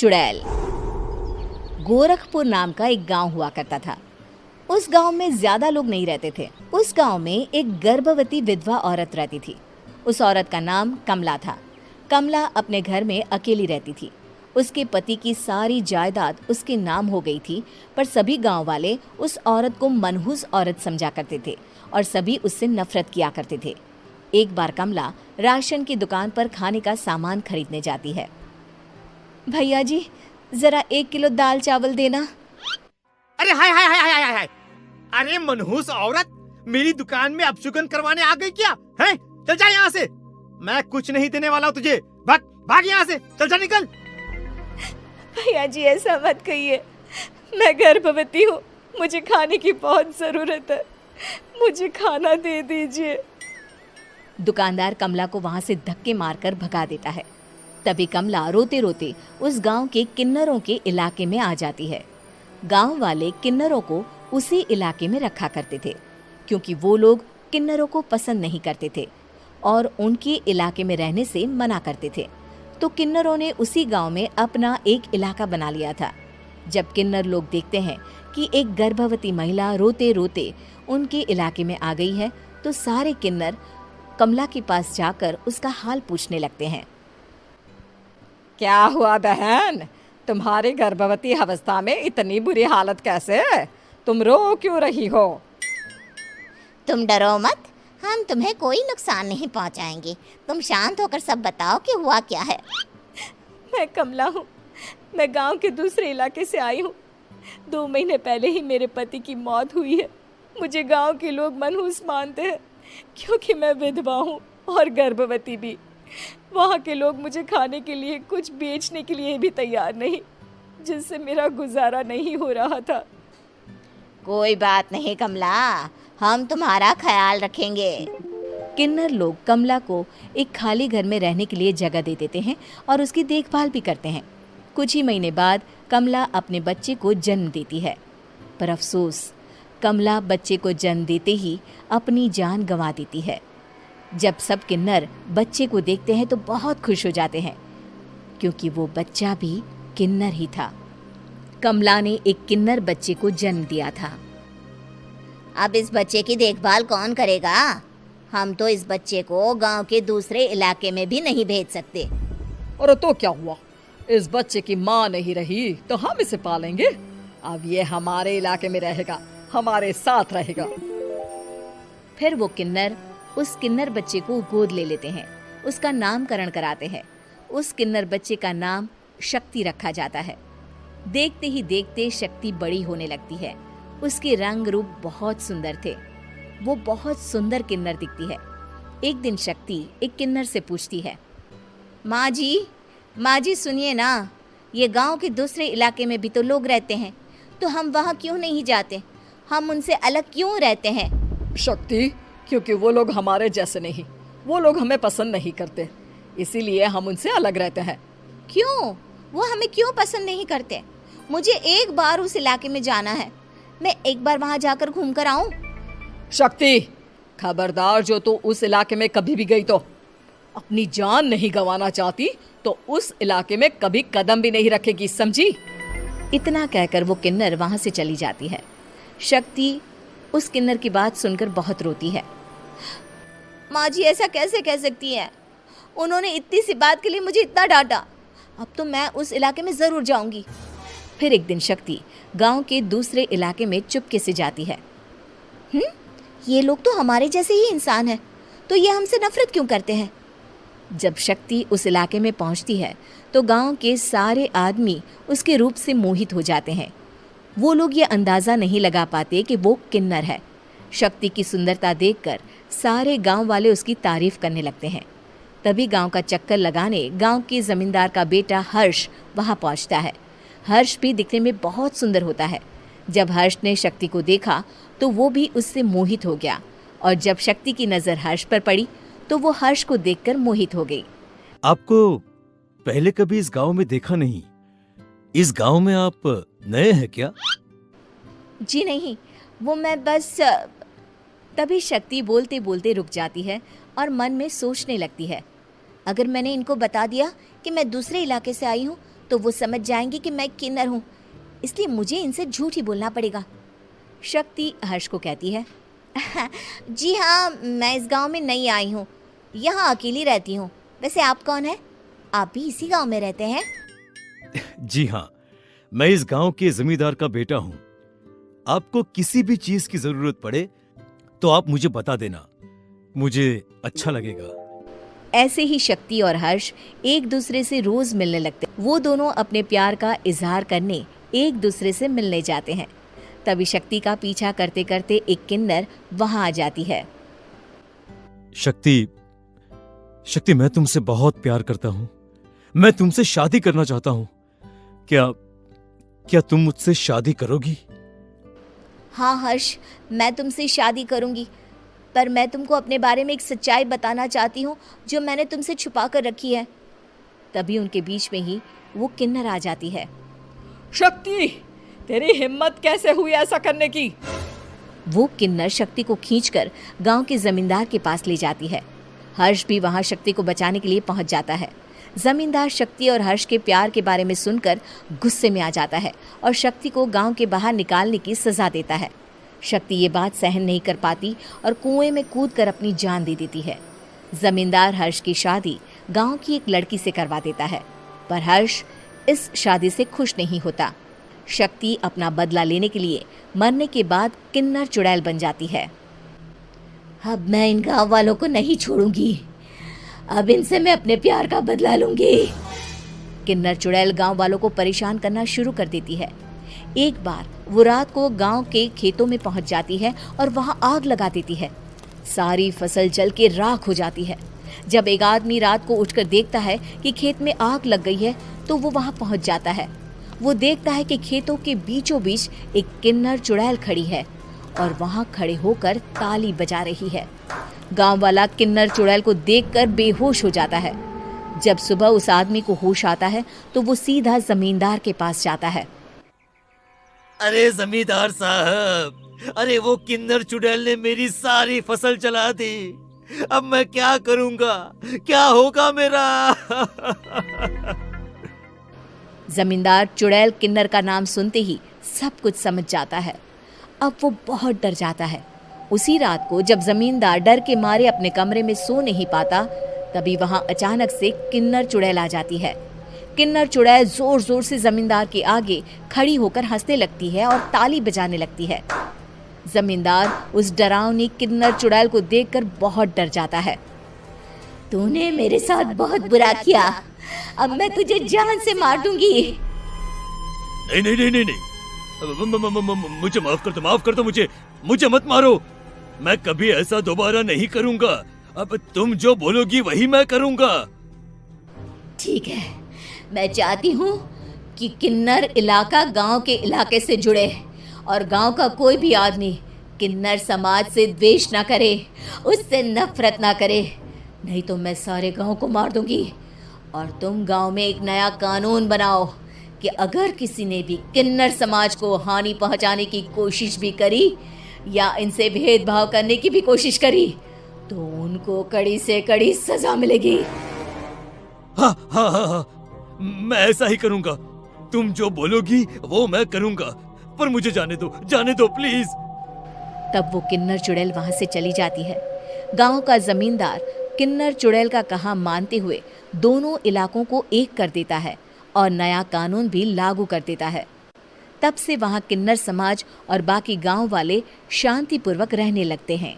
चुड़ैल। गोरखपुर नाम का एक गांव हुआ करता था। उस गांव में ज्यादा लोग नहीं रहते थे। उस गांव में एक गर्भवती विधवा औरत रहती थी। उस औरत का नाम कमला था। कमला अपने घर में अकेली रहती थी। उसके पति की सारी जायदाद उसके नाम हो गई थी, पर सभी गांव वाले उस औरत को मनहूस औरत समझा करते थे और सभी उससे नफरत किया करते थे। एक बार कमला राशन की दुकान पर खाने का सामान खरीदने जाती है। भैया जी, जरा 1 किलो दाल चावल देना। अरे हाय हाय हाय हाय हाय! अरे मनहूस औरत, मेरी दुकान में अपशुगन करवाने आ गई क्या? हैं? चल जा यहाँ से। मैं कुछ नहीं देने वाला हूँ तुझे। भाग भाग यहाँ से, चल जा, निकल। भैया जी, ऐसा मत कहिए। मैं गर्भवती हूँ, मुझे खाने की बहुत जरूरत है। मुझे खाना दे दीजिए। दुकानदार कमला को वहां से धक्के मारकर भगा देता है। तभी कमला रोते रोते उस गांव के किन्नरों के इलाके में आ जाती है। गांव वाले किन्नरों को उसी इलाके में रखा करते थे, क्योंकि वो लोग किन्नरों को पसंद नहीं करते थे और उनके इलाके में रहने से मना करते थे। तो किन्नरों ने उसी गांव में अपना एक इलाका बना लिया था। जब किन्नर लोग देखते हैं कि एक गर्भवती महिला रोते रोते उनके इलाके में आ गई है, तो सारे किन्नर कमला के पास जाकर उसका हाल पूछने लगते हैं। क्या हुआ बहन, तुम्हारी गर्भवती अवस्था में इतनी बुरी हालत कैसे है? तुम रो क्यों रही हो? तुम डरो मत, हम तुम्हें कोई नुकसान नहीं पहुंचाएंगे। तुम शांत होकर सब बताओ कि हुआ क्या है। मैं कमला हूँ। मैं गांव के दूसरे इलाके से आई हूँ। 2 महीने पहले ही मेरे पति की मौत हुई है। मुझे गांव के लोग मनहूस मानते हैं, क्योंकि मैं विधवा हूँ और गर्भवती भी। वहाँ के लोग मुझे खाने के लिए कुछ बेचने के लिए भी तैयार नहीं, जिससे मेरा गुजारा नहीं हो रहा था। कोई बात नहीं कमला, हम तुम्हारा ख्याल रखेंगे। किन्नर लोग कमला को एक खाली घर में रहने के लिए जगह दे देते हैं और उसकी देखभाल भी करते हैं। कुछ ही महीने बाद कमला अपने बच्चे को जन्म देती है, पर अफसोस, कमला बच्चे को जन्म देते ही अपनी जान गंवा देती है। जब सब किन्नर बच्चे को देखते हैं तो बहुत खुश हो जाते हैं, क्योंकि वो बच्चा भी किन्नर ही था। कमला ने एक किन्नर बच्चे को जन्म दिया था। अब इस बच्चे की देखभाल कौन करेगा? हम तो इस बच्चे को गांव के दूसरे इलाके में भी नहीं भेज सकते। और तो क्या हुआ, इस बच्चे की माँ नहीं रही तो हम इसे पालेंगे। अब ये हमारे इलाके में रहेगा, हमारे साथ रहेगा। फिर वो किन्नर उस किन्नर बच्चे को गोद ले लेते हैं, उसका नामकरण कराते हैं। उस किन्नर बच्चे का नाम शक्ति रखा जाता है। देखते ही देखते शक्ति बड़ी होने लगती है। उसके रंग रूप बहुत सुंदर थे। वो बहुत सुंदर किन्नर दिखती है। एक दिन शक्ति एक किन्नर से पूछती है, माँ जी सुनिए ना, ये गांव के दूसरे इलाके में भी तो लोग रहते हैं, तो हम वहाँ क्यों नहीं जाते? हम उनसे अलग क्यों रहते हैं? शक्ति, क्योंकि वो लोग हमारे जैसे नहीं, वो लोग हमें पसंद नहीं करते, इसीलिए हम उनसे अलग रहते हैं। क्यों? वो हमें क्यों पसंद नहीं करते? मुझे एक बार उस इलाके में जाना है। मैं एक बार वहाँ जाकर घूम कर आऊँ। शक्ति, खबरदार, जो तू उस इलाके में कभी भी गई तो अपनी जान नहीं गंवाना चाहती तो उस इलाके में कभी कदम भी नहीं रखेगी, समझी? इतना कहकर वो किन्नर वहाँ से चली जाती है। शक्ति उस किन्नर की बात सुनकर बहुत रोती है। माँ जी, ऐसा कैसे कह सकती हैं? उन्होंने इतनी सी बात के लिए मुझे इतना डांटा। अब तो मैं उस इलाके में ज़रूर जाऊंगी। फिर एक दिन शक्ति गांव के दूसरे इलाके में चुपके से जाती है। ये लोग तो हमारे जैसे ही इंसान हैं, तो ये हमसे नफरत क्यों करते हैं? जब शक्ति उस इलाके में पहुंचती है तो गांव के सारे आदमी उसके रूप से मोहित हो जाते हैं। वो लोग ये अंदाज़ा नहीं लगा पाते कि वो किन्नर है। शक्ति की सुंदरता देखकर सारे गांव वाले उसकी तारीफ करने लगते हैं। तभी गांव का चक्कर लगाने गांव के जमींदार का बेटा हर्ष वहां पहुंचता है। हर्ष भी दिखने में बहुत सुंदर होता है। जब हर्ष ने शक्ति को देखा तो वो भी उससे मोहित हो गया, और जब शक्ति की नज़र हर्ष पर पड़ी तो वो हर्ष को देखकर मोहित हो गई। आपको पहले कभी इस गांव में देखा नहीं। इस गांव में आप नए हैं क्या? जी नहीं, वो मैं बस। तभी शक्ति बोलते बोलते रुक जाती है और मन में सोचने लगती है, अगर मैंने इनको बता दिया कि मैं दूसरे इलाके से आई हूँ तो वो समझ जाएंगे कि मैं किन्नर हूँ, इसलिए मुझे इनसे झूठ ही बोलना पड़ेगा। शक्ति हर्ष को कहती है, जी हाँ, मैं इस गांव में नई आई हूँ, यहाँ अकेली रहती हूँ। वैसे आप कौन है? आप भी इसी गांव में रहते हैं? जी हाँ, मैं इस गांव के जमींदार का बेटा हूँ। आपको किसी भी चीज की जरूरत पड़े तो आप मुझे बता देना, मुझे अच्छा लगेगा। ऐसे ही शक्ति और हर्ष एक दूसरे से रोज मिलने लगते। वो दोनों अपने प्यार का इजहार करने एक दूसरे से मिलने जाते हैं। तभी शक्ति का पीछा करते करते एक किन्नर वहां आ जाती है। शक्ति, मैं तुमसे बहुत प्यार करता हूँ। मैं तुमसे शादी करना चाहता हूँ। क्या तुम मुझसे शादी करोगी? हाँ हर्ष, मैं तुमसे शादी करूँगी, पर मैं तुमको अपने बारे में एक सच्चाई बताना चाहती हूँ जो मैंने तुमसे छुपा कर रखी है। तभी उनके बीच में ही वो किन्नर आ जाती है। शक्ति, तेरी हिम्मत कैसे हुई ऐसा करने की? वो किन्नर शक्ति को खींचकर गांव के जमींदार के पास ले जाती है। हर्ष भी वहां शक्ति को बचाने के लिए पहुंच जाता है। जमींदार शक्ति और हर्ष के प्यार के बारे में सुनकर गुस्से में आ जाता है और शक्ति को गांव के बाहर निकालने की सजा देता है। शक्ति ये बात सहन नहीं कर पाती और कुएं में कूदकर अपनी जान दे देती है। जमींदार हर्ष की शादी गांव की एक लड़की से करवा देता है, पर हर्ष इस शादी से खुश नहीं होता। शक्ति अपना बदला लेने के लिए मरने के बाद किन्नर चुड़ैल बन जाती है। अब मैं इन गाँव वालों को नहीं छोड़ूंगी, अब इनसे मैं अपने प्यार का बदला लूंगी। किन्नर चुड़ैल गांव वालों को परेशान करना शुरू कर देती है। एक बार वो रात को गांव के खेतों में पहुंच जाती है और वहां आग लगा देती है। सारी फसल जल के राख हो जाती है। जब एक आदमी रात को उठकर देखता है कि खेत में आग लग गई है तो वो वहां पहुंच जाता है। वो देखता है कि खेतों के बीचों बीच एक किन्नर चुड़ैल खड़ी है और वहां खड़े होकर ताली बजा रही है। गांव वाला किन्नर चुड़ैल को देखकर बेहोश हो जाता है। जब सुबह उस आदमी को होश आता है तो वो सीधा जमींदार के पास जाता है। अरे जमींदार साहब, अरे वो किन्नर चुड़ैल ने मेरी सारी फसल जला दी। अब मैं क्या करूंगा? क्या होगा मेरा? जमींदार चुड़ैल किन्नर का नाम सुनते ही सब कुछ समझ जाता है। अब वो बहुत डर जाता है। उसी रात को जब जमींदार डर के मारे अपने कमरे में सो नहीं पाता, तभी वहां अचानक से किन्नर चुड़ैल आ जाती है। किन्नर चुड़ैल जोर जोर से जमींदार के आगे खड़ी होकर हंसने लगती है और ताली बजाने लगती है। जमींदार उस डरावनी किन्नर चुड़ैल को देखकर बहुत डर जाता है। तूने मेरे साथ बहुत बुरा किया, अब मैं तुझे जान से मार दूंगी। नहीं नहीं नहीं नहीं नहीं, मुझे माफ कर दो, मुझे मत मारो। मैं कभी ऐसा दोबारा नहीं करूंगा। अब तुम जो बोलोगी वही मैं करूंगा। ठीक है, मैं चाहती हूँ कि किन्नर इलाका गांव के इलाके से जुड़े और गांव का कोई भी आदमी किन्नर समाज से द्वेष ना करे, उससे नफरत ना करे, नहीं तो मैं सारे गांव को मार दूंगी। और तुम गांव में एक नया कानून बनाओ कि अगर किसी ने भी किन्नर समाज को हानि पहुंचाने की कोशिश भी करी या इनसे भेदभाव करने की भी कोशिश करी तो उनको कड़ी से कड़ी सजा मिलेगी। हाँ हाँ हाँ हाँ, मैं ऐसा ही करूंगा। तुम जो बोलोगी वो मैं करूंगा, पर मुझे जाने दो प्लीज। तब वो किन्नर चुड़ैल वहां से चली जाती है। गांव का जमींदार किन्नर चुड़ैल का कहा मानते हुए दोनों इलाकों को एक कर देता है और नया कानून भी लागू कर देता है। तब से वहां किन्नर समाज और बाकी गांव वाले शांतिपूर्वक रहने लगते हैं।